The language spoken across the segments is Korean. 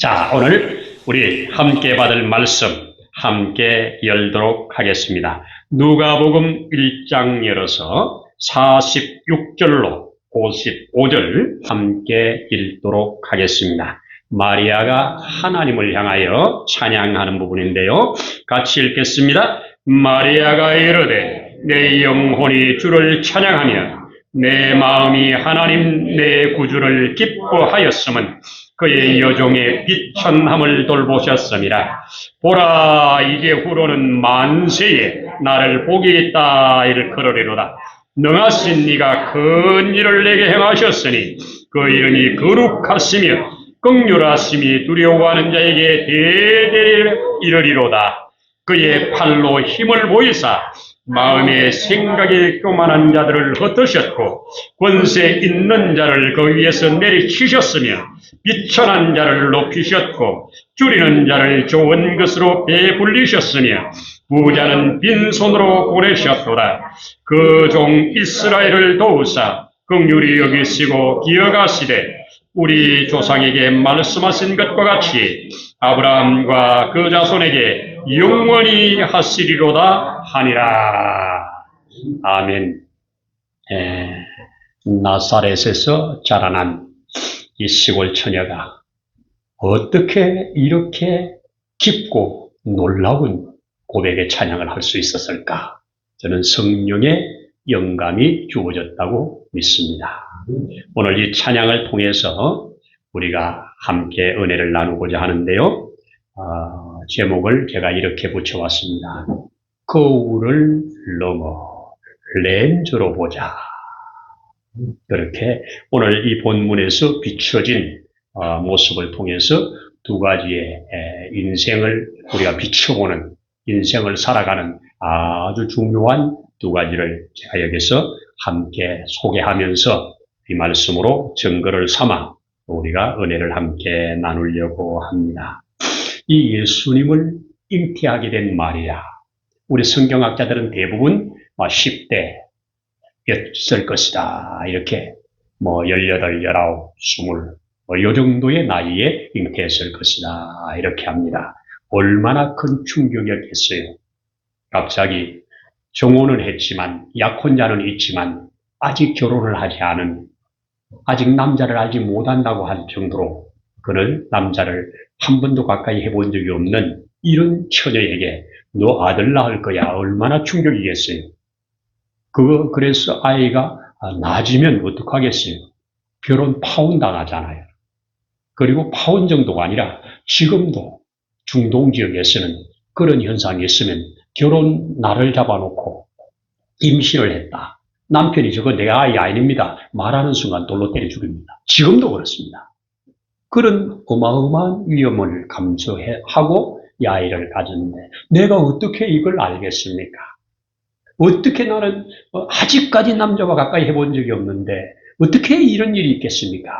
자, 오늘 우리 함께 받을 말씀 함께 열도록 하겠습니다. 누가복음 1장 열어서 46절로 55절 함께 읽도록 하겠습니다. 마리아가 하나님을 향하여 찬양하는 부분인데요. 같이 읽겠습니다. 마리아가 이르되 내 영혼이 주를 찬양하며 내 마음이 하나님 내 구주를 기뻐하였음은 그의 여종의 비천함을 돌보셨음이라. 보라, 이제 후로는 만세에 나를 복이 있다 이르리로다. 능하신 이가 큰 일을 내게 행하셨으니 그 이름이 거룩하시며 긍휼하심이 두려워하는 자에게 대대히 이르리로다. 그의 팔로 힘을 보이사 마음의 생각이 교만한 자들을 흩으셨고 권세 있는 자를 그 위에서 내리치셨으며 비천한 자를 높이셨고 줄이는 자를 좋은 것으로 배불리셨으며 부자는 빈손으로 보내셨도다. 그 종 이스라엘을 도우사 긍휼히 여기시고 기억하시되 우리 조상에게 말씀하신 것과 같이 아브라함과 그 자손에게 영원히 하시리로다 하니라. 아멘. 나사렛에서 자라난 이 시골 처녀가 어떻게 이렇게 깊고 놀라운 고백의 찬양을 할 수 있었을까? 저는 성령의 영감이 주어졌다고 믿습니다. 오늘 이 찬양을 통해서 우리가 함께 은혜를 나누고자 하는데요. 제목을 제가 이렇게 붙여왔습니다. 거울을 넘어 렌즈로 보자. 그렇게 오늘 이 본문에서 비춰진 모습을 통해서 두 가지의 인생을 우리가 비춰보는, 인생을 살아가는 아주 중요한 두 가지를 제가 여기서 함께 소개하면서 이 말씀으로 증거를 삼아 우리가 은혜를 함께 나누려고 합니다. 이 예수님을 잉태하게 된 마리아, 우리 성경학자들은 대부분 10대였을 것이다. 이렇게 18, 19, 20, 요 정도의 나이에 잉태했을 것이다. 이렇게 합니다. 얼마나 큰 충격이었겠어요. 갑자기 정혼은 했지만, 약혼자는 있지만, 아직 결혼을 하지 않은, 아직 남자를 알지 못한다고 할 정도로 그는 남자를 한 번도 가까이 해본 적이 없는 이런 처녀에게 너 아들 낳을 거야. 얼마나 충격이겠어요. 그래서 아이가 낮으면 어떡하겠어요. 결혼 파혼 당하잖아요. 그리고 파혼 정도가 아니라 지금도 중동 지역에서는 그런 현상이 있으면 결혼 날을 잡아놓고 임신을 했다. 남편이 저거 내 아이 아닙니다. 말하는 순간 돌로 때려 죽입니다. 지금도 그렇습니다. 그런 어마어마한 위험을 감수하고 이 아이를 가졌는데 내가 어떻게 이걸 알겠습니까? 어떻게 나는 아직까지 남자와 가까이 해본 적이 없는데 어떻게 이런 일이 있겠습니까?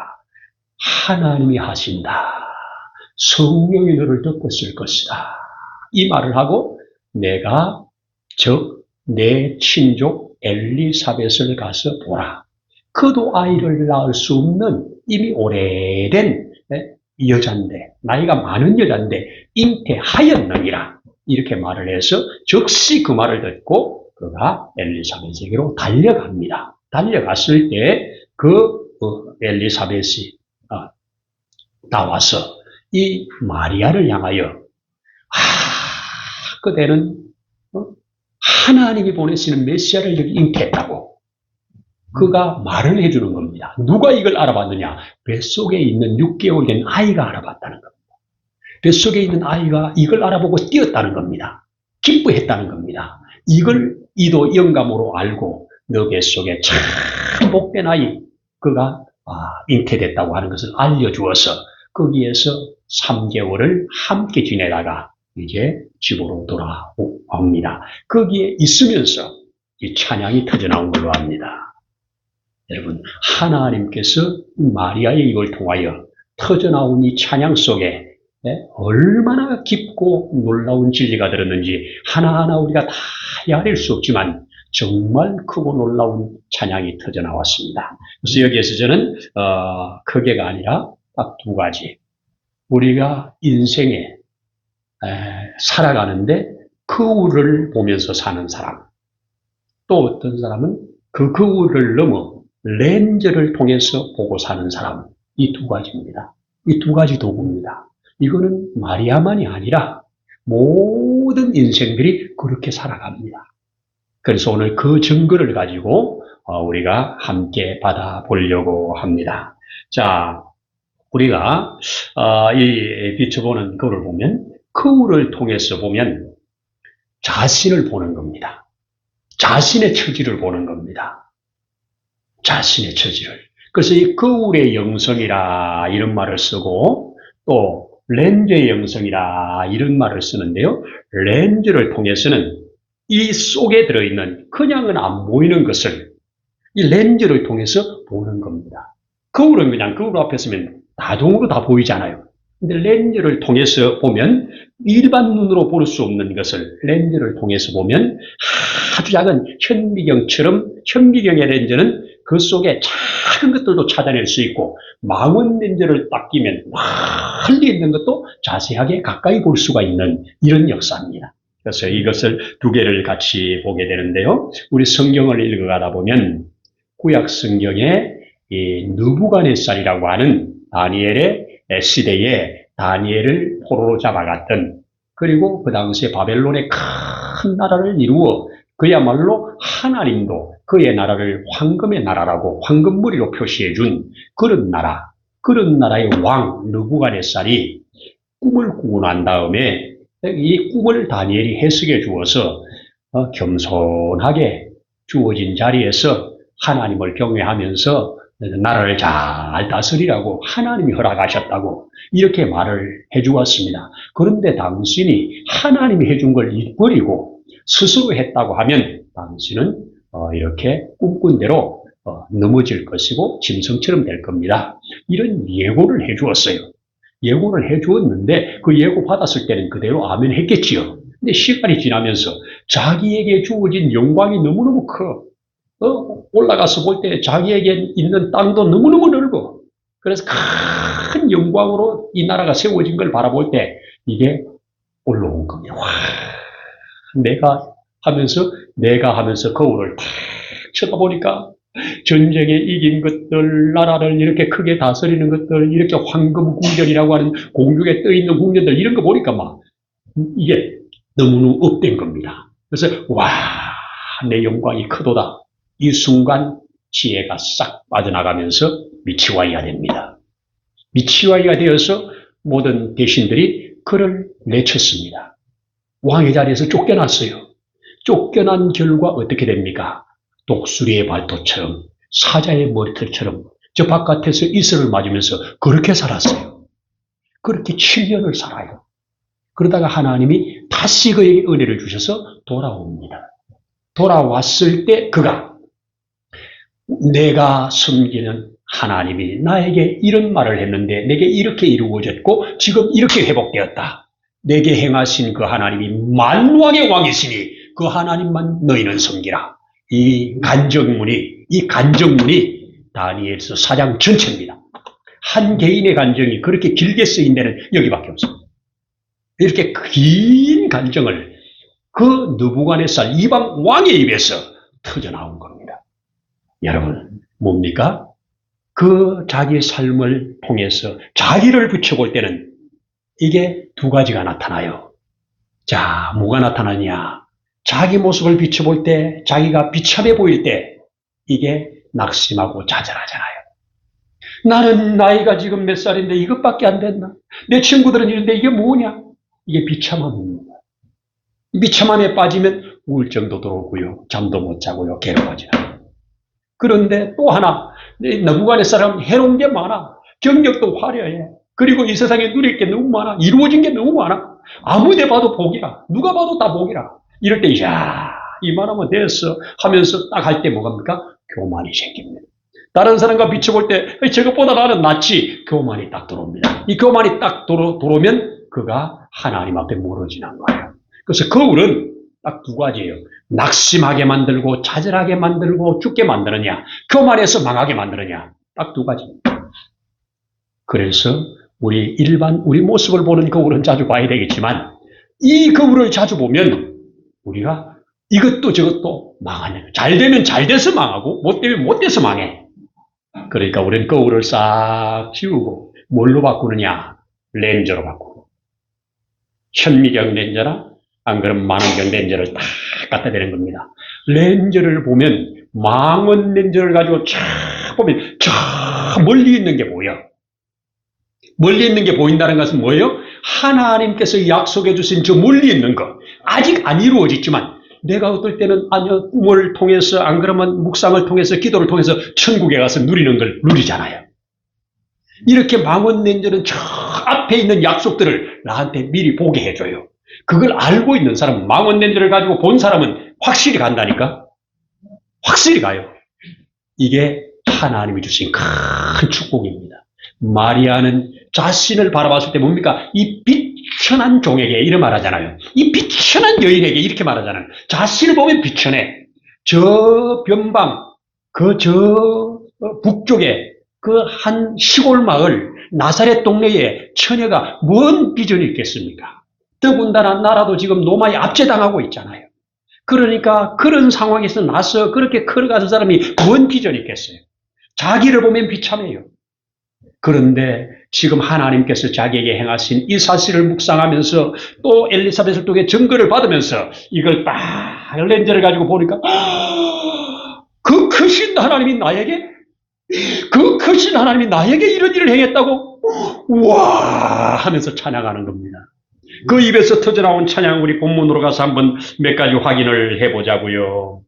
하나님이 하신다. 성령이 너를 덮었을 것이다. 이 말을 하고 내가 내 친족 엘리사벳을 가서 보라. 그도 아이를 낳을 수 없는 이미 오래된 여잔데, 나이가 많은 여잔데 잉태하였느니라. 이렇게 말을 해서 즉시 그 말을 듣고 그가 엘리사벳에게로 달려갑니다. 달려갔을 때 엘리사벳이 나와서 이 마리아를 향하여 그대는 하나님이 보내시는 메시아를 여기 잉태했다고 그가 말을 해주는 겁니다. 누가 이걸 알아봤느냐? 뱃속에 있는 6개월 된 아이가 알아봤다는 겁니다. 뱃속에 있는 아이가 이걸 알아보고 뛰었다는 겁니다. 기뻐했다는 겁니다. 이걸 이도 영감으로 알고 너 뱃속에 참 복된 아이 그가 잉태됐다고 하는 것을 알려주어서 거기에서 3개월을 함께 지내다가 이제 집으로 돌아옵니다. 거기에 있으면서 이 찬양이 터져나온 걸로 합니다. 여러분, 하나님께서 마리아의 입을 통하여 터져나온 이 찬양 속에 얼마나 깊고 놀라운 진리가 들었는지 하나하나 우리가 다 헤아릴 수 없지만 정말 크고 놀라운 찬양이 터져나왔습니다. 그래서 여기에서 저는 크게가 아니라 딱 두 가지. 우리가 인생에 살아가는데 거울을 보면서 사는 사람, 또 어떤 사람은 그 거울을 넘어 렌즈를 통해서 보고 사는 사람, 이 두 가지입니다. 이 두 가지 도구입니다. 이거는 마리아만이 아니라 모든 인생들이 그렇게 살아갑니다. 그래서 오늘 그 증거를 가지고 우리가 함께 받아보려고 합니다. 자, 우리가 이 비춰보는 거울을 보면 거울을 통해서 보면 자신을 보는 겁니다. 자신의 처지를 보는 겁니다. 자신의 처지를. 그래서 이 거울의 영성이라 이런 말을 쓰고 또 렌즈의 영성이라 이런 말을 쓰는데요. 렌즈를 통해서는 이 속에 들어있는 그냥은 안 보이는 것을 이 렌즈를 통해서 보는 겁니다. 거울은 그냥 거울 앞에 서면 자동으로 다 보이잖아요. 근데 렌즈를 통해서 보면 일반 눈으로 볼 수 없는 것을 렌즈를 통해서 보면 아주 작은 현미경의 렌즈는 그 속에 작은 것들도 찾아낼 수 있고 망원 렌즈를 딱 끼면 멀리 있는 것도 자세하게 가까이 볼 수가 있는 이런 역사입니다. 그래서 이것을 두 개를 같이 보게 되는데요. 우리 성경을 읽어가다 보면 구약 성경에 이 느부갓네살이라고 하는 다니엘의 시대에 다니엘을 포로로 잡아갔던, 그리고 그 당시에 바벨론의 큰 나라를 이루어 그야말로 하나님도 그의 나라를 황금의 나라라고 황금무리로 표시해 준 그런 나라의 왕 느부갓네살이 꿈을 꾸고 난 다음에 이 꿈을 다니엘이 해석해 주어서 겸손하게 주어진 자리에서 하나님을 경외하면서 나라를 잘 다스리라고 하나님이 허락하셨다고 이렇게 말을 해주었습니다. 그런데 당신이 하나님이 해준 걸 잊어버리고 스스로 했다고 하면 당신은 이렇게 꿈꾼 대로 넘어질 것이고 짐승처럼 될 겁니다. 이런 예고를 해주었어요. 예고를 해주었는데 그 예고 받았을 때는 그대로 아멘 했겠지요. 근데 시간이 지나면서 자기에게 주어진 영광이 너무너무 커. 올라가서 볼 때 자기에게 있는 땅도 너무너무 넓어. 그래서 큰 영광으로 이 나라가 세워진 걸 바라볼 때 이게 올라온 겁니다. 와, 내가 하면서 거울을 탁 쳐다보니까 전쟁에 이긴 것들, 나라를 이렇게 크게 다스리는 것들, 이렇게 황금 궁전이라고 하는 공중에 떠있는 궁전들, 이런 거 보니까 막 이게 너무너무 업된 겁니다. 그래서 와, 내 영광이 크도다. 이 순간 지혜가 싹 빠져나가면서 미치와이가 됩니다. 미치와이가 되어서 모든 대신들이 그를 내쳤습니다. 왕의 자리에서 쫓겨났어요. 쫓겨난 결과 어떻게 됩니까? 독수리의 발톱처럼 사자의 머리털처럼 저 바깥에서 이슬을 맞으면서 그렇게 살았어요. 그렇게 7년을 살아요. 그러다가 하나님이 다시 그에게 은혜를 주셔서 돌아옵니다. 돌아왔을 때 그가 내가 섬기는 하나님이 나에게 이런 말을 했는데 내게 이렇게 이루어졌고 지금 이렇게 회복되었다. 내게 행하신 그 하나님이 만왕의 왕이시니 그 하나님만 너희는 섬기라. 이 간정문이 다니엘서 4장 전체입니다. 한 개인의 간정이 그렇게 길게 쓰인 데는 여기밖에 없습니다. 이렇게 긴 간정을 그 느부갓네살 이방 왕의 입에서 터져나온 겁니다. 여러분, 뭡니까? 그 자기 삶을 통해서 자기를 비춰볼 때는 이게 두 가지가 나타나요. 자, 뭐가 나타나냐? 자기 모습을 비춰볼 때, 자기가 비참해 보일 때 이게 낙심하고 좌절하잖아요. 나는 나이가 지금 몇 살인데 이것밖에 안 됐나? 내 친구들은 이런데 이게 뭐냐? 이게 비참함입니다. 비참함에 빠지면 우울증도 들어오고요. 잠도 못 자고요. 괴로워지나요. 그런데 또 하나, 느부갓네살은 해놓은 게 많아. 경력도 화려해. 그리고 이 세상에 누릴 게 너무 많아. 이루어진 게 너무 많아. 아무데 봐도 복이라. 누가 봐도 다 복이라. 이럴 때, 야, 이만하면 됐어. 하면서 딱 할 때 뭐갑니까? 교만이 생깁니다. 다른 사람과 비춰볼 때, 저것보다 나는 낫지. 교만이 딱 들어옵니다. 이 교만이 딱 들어오면 그가 하나님 앞에 무너지는 거예요. 그래서 거울은 딱 두 가지예요. 낙심하게 만들고 좌절하게 만들고 죽게 만드느냐, 교만해서 망하게 만드느냐, 딱 두 가지입니다. 그래서 우리 모습을 보는 거울은 자주 봐야 되겠지만, 이 거울을 자주 보면, 우리가 이것도 저것도 망하는 거예요. 잘 되면 잘 돼서 망하고, 못 되면 못 돼서 망해. 그러니까 우리는 거울을 싹 지우고, 뭘로 바꾸느냐? 렌즈로 바꾸고. 현미경 렌즈나, 안 그러면 만원경 렌즈를 딱 갖다 대는 겁니다. 렌즈를 보면, 망원 렌즈를 가지고 쫙 보면, 저 멀리 있는 게 보여. 멀리 있는 게 보인다는 것은 뭐예요? 하나님께서 약속해 주신 저 멀리 있는 것. 아직 안 이루어졌지만, 내가 어떨 때는 아니요, 꿈을 통해서, 안 그러면 묵상을 통해서, 기도를 통해서 천국에 가서 누리는 걸 누리잖아요. 이렇게 망원 렌즈는 저 앞에 있는 약속들을 나한테 미리 보게 해줘요. 그걸 알고 있는 사람은, 망원 렌즈를 가지고 본 사람은 확실히 간다니까? 확실히 가요. 이게 하나님이 주신 큰 축복입니다. 마리아는 자신을 바라봤을 때 뭡니까? 이 비천한 종에게 이렇게 말하잖아요. 이 비천한 여인에게 이렇게 말하잖아요. 자신을 보면 비천해. 저 변방, 북쪽에 그 한 시골 마을 나사렛 동네에 처녀가 뭔 비전이 있겠습니까? 더군다나 나라도 지금 로마에 압제당하고 있잖아요. 그러니까 그런 상황에서 나서 그렇게 걸어가는 사람이 뭔 비전이 있겠어요? 자기를 보면 비참해요. 그런데 지금 하나님께서 자기에게 행하신 이 사실을 묵상하면서 또 엘리사벳을 통해 증거를 받으면서 이걸 딱 렌즈를 가지고 보니까 그 크신 하나님이 나에게 이런 일을 행했다고 우와 하면서 찬양하는 겁니다. 그 입에서 터져나온 찬양 우리 본문으로 가서 한번 몇 가지 확인을 해보자고요.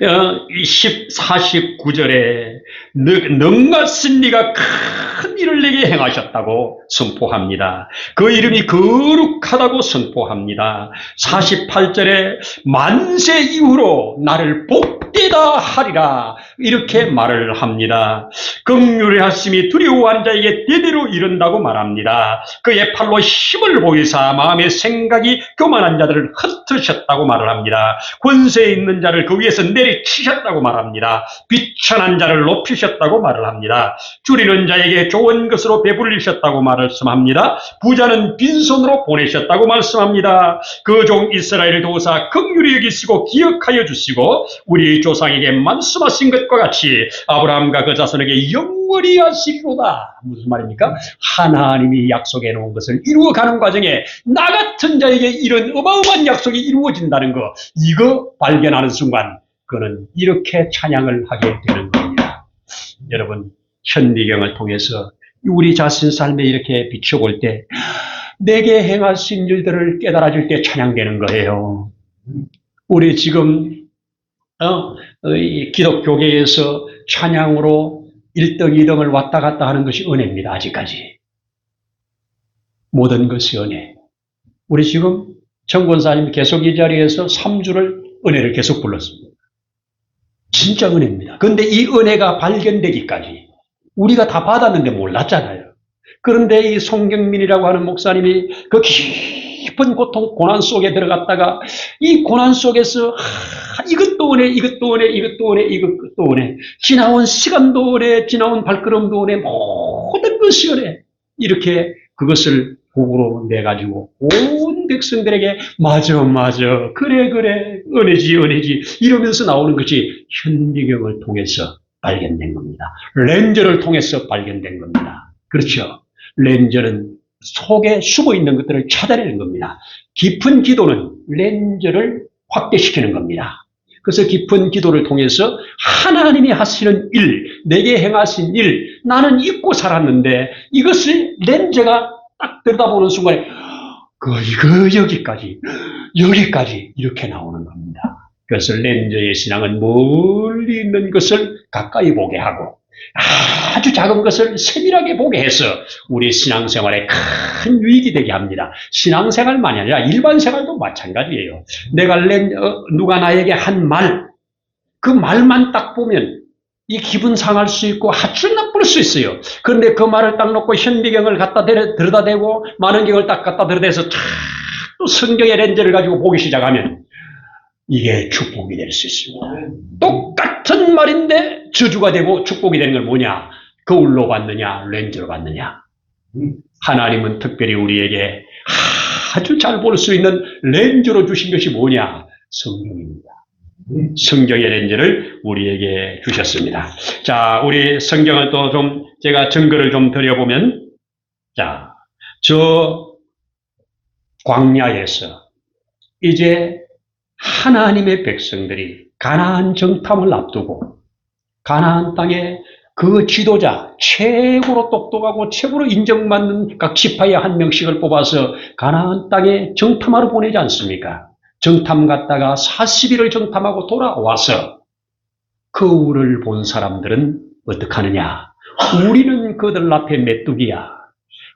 49절에 능 같은 네가 큰 일을 내게 행하셨다고 선포합니다. 그 이름이 거룩하다고 선포합니다. 48절에 만세 이후로 나를 복되다 하리라 이렇게 말을 합니다. 긍휼히 하심이 두려워한 자에게 대대로 이른다고 말합니다. 그의 팔로 힘을 보이사 마음의 생각이 교만한 자들을 흩으셨다고 말을 합니다. 권세 있는 자를 그 위에서 내리치셨다고 말합니다. 비천한 자를 높이셨다고 말을 합니다. 줄이는 자에게 좋은 것으로 배불리셨다고 말씀합니다. 부자는 빈손으로 보내셨다고 말씀합니다. 그 종 이스라엘을 도우사 긍휼히 여기시고 기억하여 주시고 우리 조상에게 말씀하신 것과 같이 아브라함과 그 자손에게 영원히 하시리로다. 무슨 말입니까? 하나님이 약속해 놓은 것을 이루어가는 과정에 나 같은 자에게 이런 어마어마한 약속이 이루어진다는 거, 이거 발견하는 순간 그는 이렇게 찬양을 하게 되는 겁니다. 여러분, 현미경을 통해서 우리 자신 삶에 이렇게 비춰볼 때 내게 행하신 일들을 깨달아질 때 찬양되는 거예요. 우리 지금 기독교계에서 찬양으로 1등, 2등을 왔다 갔다 하는 것이 은혜입니다. 아직까지. 모든 것이 은혜. 우리 지금 정권사님 계속 이 자리에서 3주를 은혜를 계속 불렀습니다. 진짜 은혜입니다. 그런데 이 은혜가 발견되기까지 우리가 다 받았는데 몰랐잖아요. 그런데 이 송경민이라고 하는 목사님이 그 깊은 고통, 고난 속에 들어갔다가 이 고난 속에서 이것도 은혜, 이것도 은혜, 이것도 은혜, 이것도 은혜. 지나온 시간도 은혜, 지나온 발걸음도 은혜, 모든 것이 은혜. 이렇게 그것을 복으로 내가지고 온 백성들에게 맞아, 그래, 은혜지 이러면서 나오는 것이 현미경을 통해서 발견된 겁니다. 렌즈를 통해서 발견된 겁니다. 그렇죠. 렌즈는 속에 숨어있는 것들을 찾아내는 겁니다. 깊은 기도는 렌즈를 확대시키는 겁니다. 그래서 깊은 기도를 통해서 하나님이 하시는 일, 내게 행하신 일, 나는 잊고 살았는데 이것을 렌즈가 딱 들여다보는 순간에 이거 여기까지 이렇게 나오는 겁니다. 그래서 렌즈의 신앙은 멀리 있는 것을 가까이 보게 하고 아주 작은 것을 세밀하게 보게 해서 우리 신앙생활에 큰 유익이 되게 합니다. 신앙생활만이 아니라 일반 생활도 마찬가지예요. 누가 나에게 한 말, 그 말만 딱 보면 이 기분 상할 수 있고 아주 나쁠 수 있어요. 그런데 그 말을 딱 놓고 현미경을 갖다 들여다대고 만원경을 딱 갖다 들여대서 또 성경의 렌즈를 가지고 보기 시작하면 이게 축복이 될 수 있습니다. 똑같은 말인데 저주가 되고 축복이 되는 건 뭐냐? 거울로 봤느냐, 렌즈로 봤느냐. 하나님은 특별히 우리에게 아주 잘 볼 수 있는 렌즈로 주신 것이 뭐냐? 성경입니다. 성경의 렌즈를 우리에게 주셨습니다. 자, 우리 성경을 또 좀 제가 증거를 좀 드려보면, 자, 저 광야에서 이제 하나님의 백성들이 가나안 정탐을 앞두고 가나안 땅에 그 지도자, 최고로 똑똑하고 최고로 인정받는 각 지파의 한 명씩을 뽑아서 가나안 땅에 정탐하러 보내지 않습니까? 정탐 갔다가 40일을 정탐하고 돌아와서 거울을 본 사람들은 어떡하느냐? 우리는 그들 앞에 메뚜기야.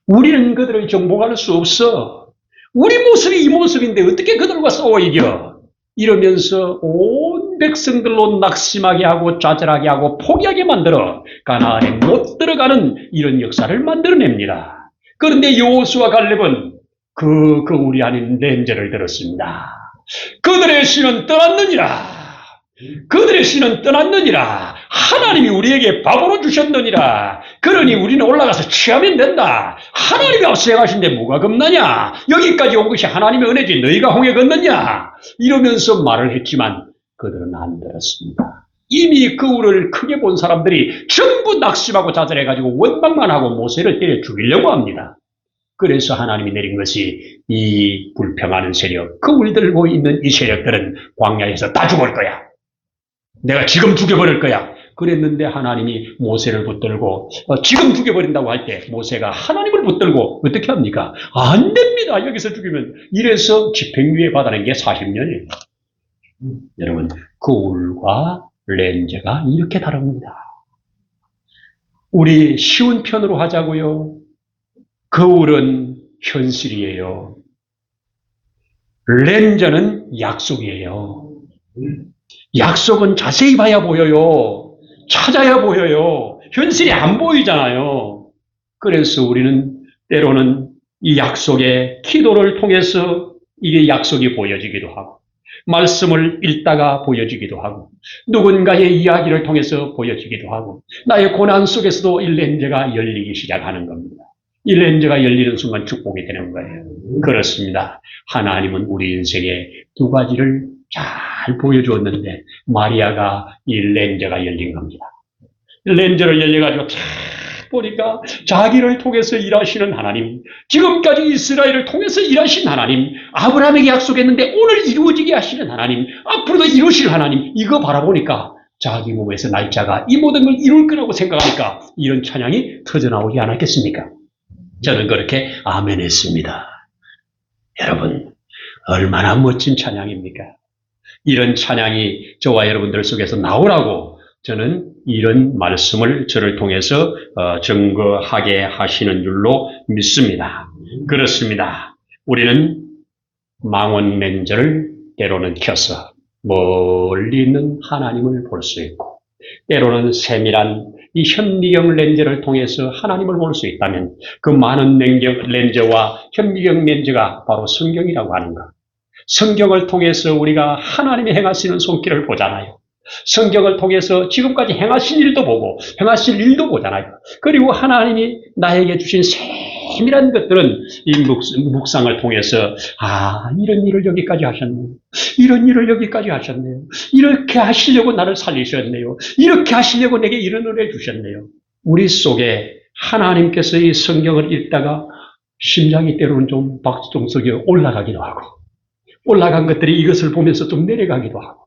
우리는 그들을 정복할 수 없어. 우리 모습이 이 모습인데 어떻게 그들과 싸워 이겨? 이러면서 온 백성들로 낙심하게 하고 좌절하게 하고 포기하게 만들어 가나안에 못 들어가는 이런 역사를 만들어냅니다. 그런데 여호수아 갈렙은 우리 아닌 렌저를 들었습니다. 그들의 신은 떠났느니라. 그들의 신은 떠났느니라. 하나님이 우리에게 밥으로 주셨느니라. 그러니 우리는 올라가서 취하면 된다. 하나님이 앞서 가신데 뭐가 겁나냐? 여기까지 온 것이 하나님의 은혜지 너희가 홍해 걷느냐? 이러면서 말을 했지만 그들은 안 들었습니다. 이미 거울을 크게 본 사람들이 전부 낙심하고 좌절해가지고 원망만 하고 모세를 때려 죽이려고 합니다. 그래서 하나님이 내린 것이 이 불평하는 세력, 거울 들고 있는 이 세력들은 광야에서 다 죽을 거야. 내가 지금 죽여버릴 거야. 그랬는데 하나님이 모세를 붙들고 지금 죽여버린다고 할 때 모세가 하나님을 붙들고 어떻게 합니까? 안 됩니다. 여기서 죽이면. 이래서 집행유예 받아낸 게 40년이에요. 여러분, 거울과 렌즈가 이렇게 다릅니다. 우리 쉬운 편으로 하자고요. 거울은 현실이에요. 렌즈는 약속이에요. 약속은 자세히 봐야 보여요. 찾아야 보여요. 현실이 안 보이잖아요. 그래서 우리는 때로는 이 약속의 기도를 통해서 이게 약속이 보여지기도 하고, 말씀을 읽다가 보여지기도 하고, 누군가의 이야기를 통해서 보여지기도 하고, 나의 고난 속에서도 이 렌즈가 열리기 시작하는 겁니다. 이 렌즈가 열리는 순간 축복이 되는 거예요. 그렇습니다. 하나님은 우리 인생에 두 가지를 잘 보여주었는데 마리아가 이 렌즈가 열린 겁니다. 렌즈를 열려가지고 탁 보니까 자기를 통해서 일하시는 하나님, 지금까지 이스라엘을 통해서 일하신 하나님, 아브라함에게 약속했는데 오늘 이루어지게 하시는 하나님, 앞으로도 이루실 하나님, 이거 바라보니까 자기 몸에서 날짜가 이 모든 걸 이룰 거라고 생각하니까 이런 찬양이 터져나오지 않았겠습니까? 저는 그렇게 아멘했습니다. 여러분, 얼마나 멋진 찬양입니까? 이런 찬양이 저와 여러분들 속에서 나오라고 저는 이런 말씀을 저를 통해서 증거하게 하시는 줄로 믿습니다. 그렇습니다. 우리는 망원 렌즈를 때로는 켜서 멀리 있는 하나님을 볼 수 있고, 때로는 세밀한 이 현미경 렌즈를 통해서 하나님을 볼 수 있다면 그 많은 렌즈와 현미경 렌즈가 바로 성경이라고 하는 것. 성경을 통해서 우리가 하나님이 행하시는 손길을 보잖아요. 성경을 통해서 지금까지 행하신 일도 보고 행하실 일도 보잖아요. 그리고 하나님이 나에게 주신 세밀한 것들은 이 묵상을 통해서 이런 일을 여기까지 하셨네요. 이런 일을 여기까지 하셨네요. 이렇게 하시려고 나를 살리셨네요. 이렇게 하시려고 내게 이런 은혜 주셨네요. 우리 속에 하나님께서 이 성경을 읽다가 심장이 때로는 좀 박수통속에 올라가기도 하고, 올라간 것들이 이것을 보면서 좀 내려가기도 하고,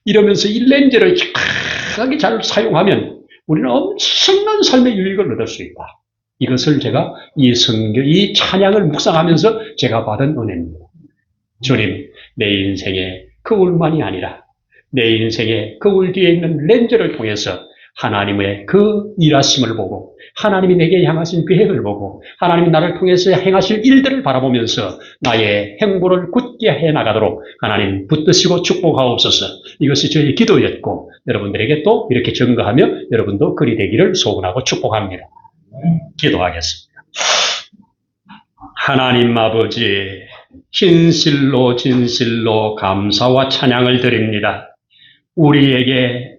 이러면서 이 렌즈를 착하게 잘 사용하면 우리는 엄청난 삶의 유익을 얻을 수 있다. 이것을 제가 이 찬양을 묵상하면서 제가 받은 은혜입니다. 주님, 내 인생의 거울만이 아니라 내 인생의 거울 뒤에 있는 렌즈를 통해서 하나님의 그 일하심을 보고, 하나님이 내게 향하신 계획을 보고, 하나님이 나를 통해서 행하실 일들을 바라보면서 나의 행보를 굳게 해나가도록 하나님 붙드시고 축복하옵소서. 이것이 저희 기도였고, 여러분들에게 또 이렇게 증거하며 여러분도 그리 되기를 소원하고 축복합니다. 기도하겠습니다. 하나님 아버지, 진실로 감사와 찬양을 드립니다. 우리에게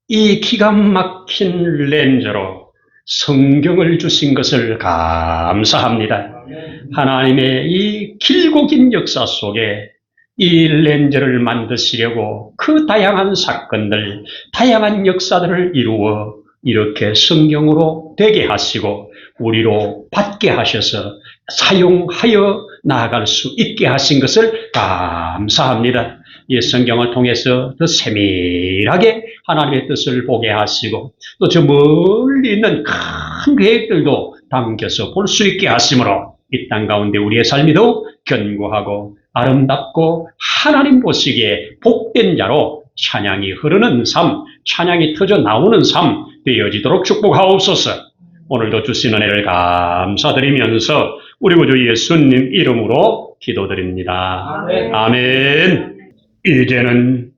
이 기가 막힌 렌즈로 성경을 주신 것을 감사합니다. 하나님의 이 길고 긴 역사 속에 이 렌즈를 만드시려고 그 다양한 사건들, 다양한 역사들을 이루어 이렇게 성경으로 되게 하시고 우리로 받게 하셔서 사용하여 나아갈 수 있게 하신 것을 감사합니다. 이 성경을 통해서 더 세밀하게 하나님의 뜻을 보게 하시고 또 저 멀리 있는 큰 계획들도 담겨서 볼 수 있게 하심으로 이 땅 가운데 우리의 삶이 더욱 견고하고 아름답고 하나님 보시기에 복된 자로 찬양이 흐르는 삶, 찬양이 터져 나오는 삶 되어지도록 축복하옵소서. 오늘도 주신 은혜를 감사드리면서 우리 구주 예수님 이름으로 기도드립니다. 아멘. 아멘. 이제는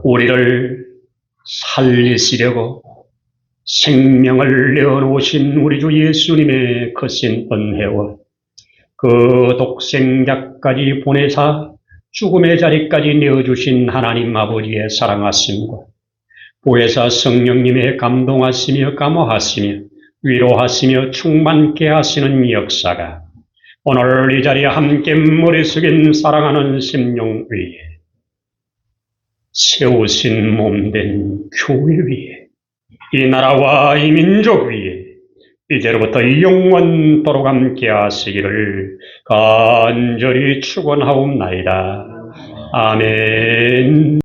우리를 살리시려고 생명을 내어놓으신 우리 주 예수님의 크신 은혜와 그 독생자까지 보내사 죽음의 자리까지 내어주신 하나님 아버지의 사랑하심과 보혜사 성령님의 감동하시며 감화하시며 위로하시며 충만케 하시는 역사가 오늘 이 자리에 함께 머리 숙인 사랑하는 심령 위에 세우신 몸된 교회 위에 이 나라와 이 민족 위에 이제로부터 영원토록 함께 하시기를 간절히 축원하옵나이다. 아멘.